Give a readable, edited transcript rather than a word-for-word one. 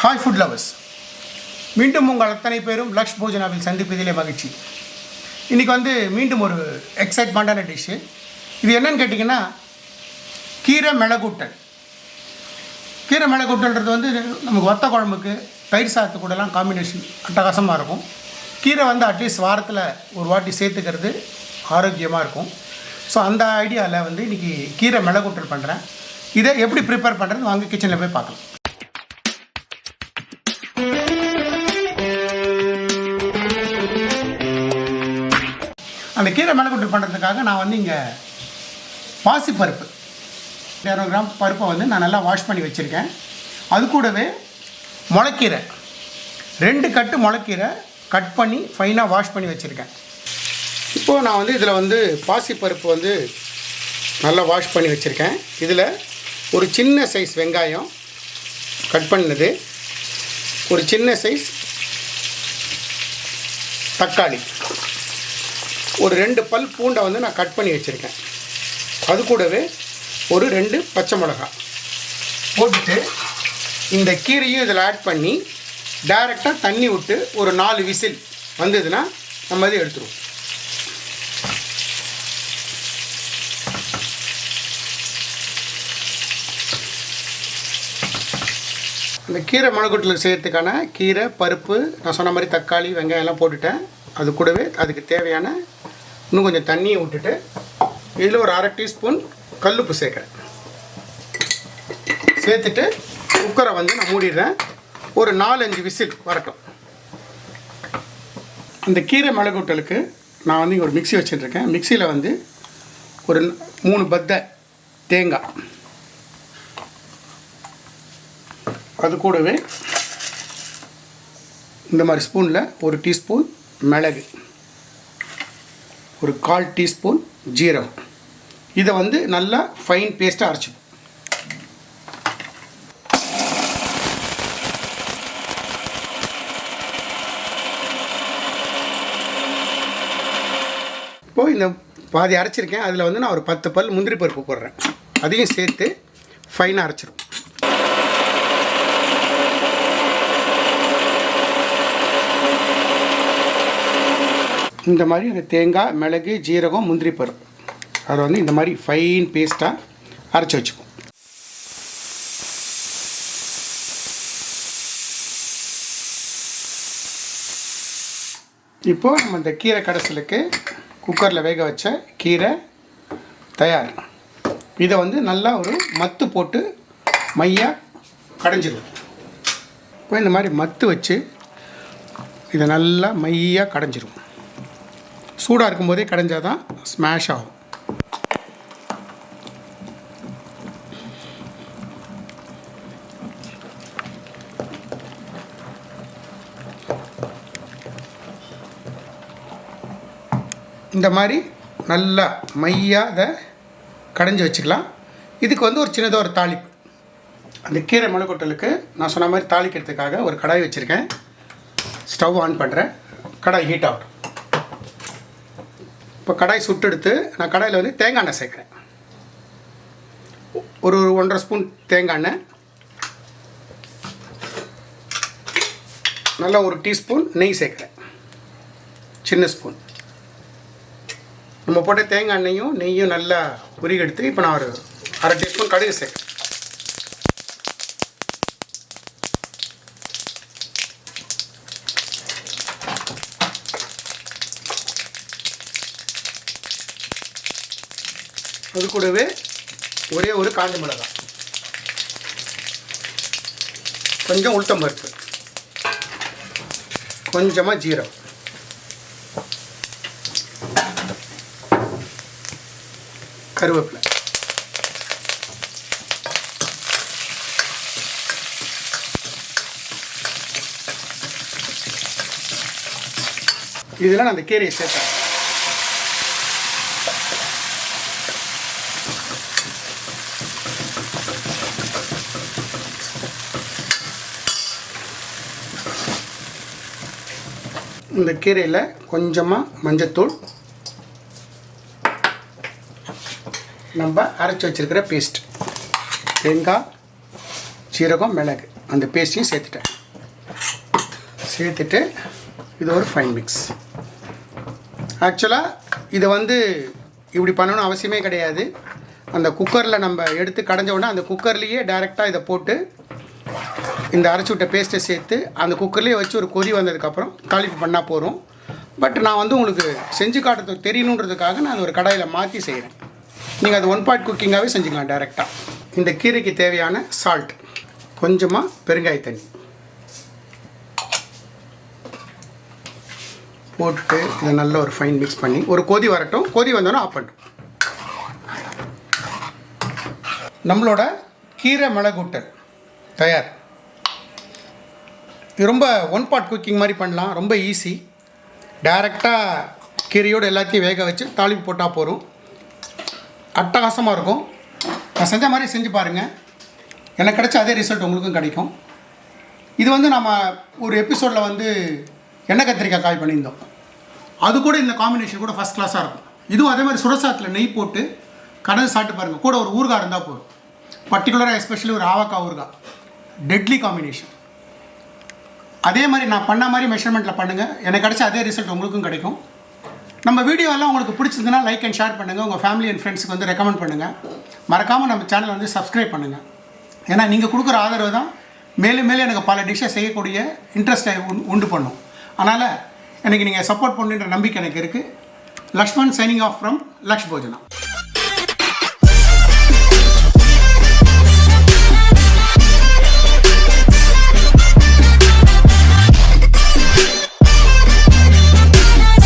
Hi food lovers, மீண்டும் உங்கள் அத்தனை பேரும் லக்ஷ் போஜனாவில் சந்திப்பதிலே மகிழ்ச்சி. இன்றைக்கி மீண்டும் ஒரு எக்ஸைட்மெண்ட்டான டிஷ்ஷு. இது என்னன்னு கேட்டிங்கன்னா கீரை மிளகூட்டல். கீரை மிளகூட்டல்ன்றது நமக்கு வத்த குழம்புக்கு தயிர் சாதத்து கூடலாம் காம்பினேஷன் அட்டகாசமாக இருக்கும். கீரை அட்லீஸ்ட் வாரத்தில் ஒரு வாட்டி சேர்த்துக்கிறது ஆரோக்கியமாக இருக்கும். ஸோ அந்த ஐடியாவில் இன்றைக்கி கீரை மிளகூட்டல் பண்ணுறேன். இதை எப்படி ப்ரிப்பேர் பண்ணுறது வாங்க கிச்சனில் போய் பார்க்கலாம். அந்த கீரை மிளகூட்டல் பண்ணுறதுக்காக நான் இங்கே பாசிப்பருப்பு 200 கிராம் பருப்பை நான் நல்லா வாஷ் பண்ணி வச்சுருக்கேன். அது கூடவே முளைக்கீரை 2 கட்டு முளைக்கீரை கட் பண்ணி ஃபைனாக வாஷ் பண்ணி வச்சுருக்கேன். இப்போது நான் இதில் பாசிப்பருப்பு நல்லா வாஷ் பண்ணி வச்சுருக்கேன். இதில் ஒரு சின்ன சைஸ் வெங்காயம் கட் பண்ணது, ஒரு சின்ன சைஸ் தக்காளி, ஒரு 2 பல் பூண்டை நான் கட் பண்ணி வச்சுருக்கேன். அது கூடவே ஒரு 2 பச்சை மிளகாய் போட்டுட்டு இந்த கீரையும் இதில் ஆட் பண்ணி டைரெக்டாக தண்ணி விட்டு ஒரு 4 விசில் வந்ததுன்னா நம்ம அதை எடுத்துருவோம். இந்த கீரை மிளகூட்டலுக்கு செய்கிறதுக்கான கீரை பருப்பு நான் சொன்ன மாதிரி தக்காளி வெங்காயம்லாம் போட்டுட்டேன். அது கூடவே அதுக்கு தேவையான இன்னும் கொஞ்சம் தண்ணியை விட்டுட்டு இதில் ஒரு 1/2 டீஸ்பூன் கல்லுப்பு சேர்க்குறேன். சேர்த்துட்டு குக்கரை நான் மூடிடுறேன். ஒரு 4-5 விசில் வரட்டும். இந்த கீரை மிளகூட்டலுக்கு நான் இங்கே ஒரு மிக்ஸி வச்சுட்டுருக்கேன். மிக்சியில் ஒரு 3 பத்தை தேங்காய், அது கூடவே இந்த மாதிரி ஸ்பூனில் ஒரு டீஸ்பூன் மிளகு, ஒரு 1/4 டீஸ்பூன் ஜீரகம், இதை நல்லா ஃபைன் பேஸ்ட்டாக அரைச்சிப்போம். இப்போது இந்த பாதி அரைச்சிருக்கேன். அதில் நான் ஒரு 10 பல் முந்திரி பருப்பு போடுறேன். அதையும் சேர்த்து ஃபைனாக அரைச்சிடும். இந்த மாதிரி அந்த தேங்காய், மிளகு, ஜீரகம், முந்திரி பருப்பு அதை இந்த மாதிரி ஃபைன் பேஸ்ட்டாக அரைச்சி வச்சுப்போம். இப்போது நம்ம இந்த கீரை கடைசலுக்கு குக்கரில் வேக வச்ச கீரை தயார். இதை நல்லா ஒரு மத்து போட்டு மையாக கடைஞ்சிடும். இப்போ இந்த மாதிரி மத்து வச்சு இதை நல்லா மையாக கடைஞ்சிடும். சூடாக இருக்கும்போதே கடைஞ்சால் தான் ஸ்மாஷ் ஆகும். இந்த மாதிரி நல்லா மையாக அதை கடைஞ்சி வச்சுக்கலாம். இதுக்கு ஒரு சின்னதாக ஒரு தாளிப்பு. அந்த கீரை மிளகூட்டலுக்கு நான் சொன்ன மாதிரி தாளிக்கிறதுக்காக ஒரு கடாய் வச்சுருக்கேன். ஸ்டவ் ஆன் பண்ணுறேன். கடாய் ஹீட் ஆகும். இப்போ கடாய் சுட்டெடுத்து நான் கடாயில் தேங்காய் எண்ணெய் சேர்க்குறேன். ஒரு 1.5 ஸ்பூன் தேங்காய் எண்ணெய், நல்லா ஒரு டீஸ்பூன் நெய் சேர்க்குறேன், சின்ன ஸ்பூன். நம்ம போட்ட தேங்காய் எண்ணெயும் நெய்யும் நல்லா உருகெடுத்து இப்போ நான் ஒரு 1/2 டீஸ்பூன் கடுகு சேர்க்குறேன். அது கூடவே ஒரே ஒரு காஞ்ச மிளகாய், கொஞ்சம் உளுத்தம் பருப்பு, கொஞ்சமாக ஜீரகம், கருவேப்பிலை, இதெல்லாம் நான் அந்த கீரையை சேர்த்தேன். இந்த கீரையில் கொஞ்சமாக மஞ்சத்தூள், நம்ம அரைச்சி வச்சிருக்கிற பேஸ்ட், தேங்காய், சீரகம், மிளகு அந்த பேஸ்ட்டையும் சேர்த்துட்டு இது ஒரு ஃபைன் மிக்ஸ். ஆக்சுவலாக இதை வந்து இப்படி பண்ணணும் அவசியமே கிடையாது. அந்த குக்கரில் நம்ம எடுத்து கடைஞ்ச உடனே அந்த குக்கர்லேயே டைரெக்டாக இதை போட்டு இந்த அரைச்சி விட்ட பேஸ்ட்டை சேர்த்து அந்த குக்கர்லேயே வச்சு ஒரு கொதி வந்ததுக்கப்புறம் தாளிப்பு பண்ணால் போகிறோம். பட் நான் வந்து உங்களுக்கு செஞ்சு காட்டுறதுக்கு தெரியணுன்றதுக்காக நான் ஒரு கடாயில் மாற்றி செய்கிறேன். நீங்கள் அது 1 பாட் குக்கிங்காகவே செஞ்சுக்கலாம் டைரெக்டாக. இந்த கீரைக்கு தேவையான சால்ட், கொஞ்சமாக பெருங்காய தண்ணி போட்டுட்டு இதை நல்ல ஒரு ஃபைன் மிக்ஸ் பண்ணி ஒரு கொதி வரட்டும். கொதி வந்தோன்னா ஆஃப் பண்ணிட்டோம். நம்மளோட கீரை மிளகூட்டல் தயார். இது ரொம்ப 1 பாட் குக்கிங் மாதிரி பண்ணலாம். ரொம்ப ஈஸி. டைரெக்டாக கீரையோடு எல்லாத்தையும் வேக வச்சு தாளிப்பு போட்டால் போகிறோம். அட்டகாசமாக இருக்கும். நான் செஞ்ச மாதிரி செஞ்சு பாருங்கள். எனக்கு கிடைச்ச அதே ரிசல்ட் உங்களுக்கும் கிடைக்கும். இது வந்து நம்ம ஒரு எபிசோடில் வந்து எண்ணெய் கத்திரிக்காய் காய் பண்ணியிருந்தோம். அது கூட இந்த காம்பினேஷன் கூட ஃபஸ்ட் கிளாஸாக இருக்கும். இதுவும் அதே மாதிரி சுடசாத்தில் நெய் போட்டு கடைஞ்சி சாப்பிட்டு பாருங்கள். கூட ஒரு ஊறுகாய் இருந்தால் போதும். பர்டிகுலராக எஸ்பெஷலி ஒரு ஆவக்காய் ஊறுகாய், டெட்லி காம்பினேஷன். அதே மாதிரி நான் பண்ண மாதிரி மெஷர்மெண்ட்டில் பண்ணுங்கள். எனக்கு கிடைச்ச அதே ரிசல்ட் உங்களுக்கும் கிடைக்கும். நம்ம வீடியோவெல்லாம் உங்களுக்கு பிடிச்சிருந்துன்னா லைக் அண்ட் ஷேர் பண்ணுங்கள். உங்கள் ஃபேமிலி அண்ட் ஃப்ரெண்ட்ஸுக்கு வந்து ரெக்கமெண்ட் பண்ணுங்கள். மறக்காமல் நம்ம சேனலை வந்து சப்ஸ்கிரைப் பண்ணுங்கள். ஏன்னா நீங்கள் கொடுக்குற ஆதரவு தான் மேலும் மேலும் எனக்கு பல டிஷ்ஷை செய்யக்கூடிய இன்ட்ரெஸ்ட்டை உண்டு பண்ணும். அதனால் எனக்கு நீங்கள் சப்போர்ட் பண்ணுன்ற நம்பிக்கை எனக்கு இருக்குது. Lakshman signing off from Laksh Yojana.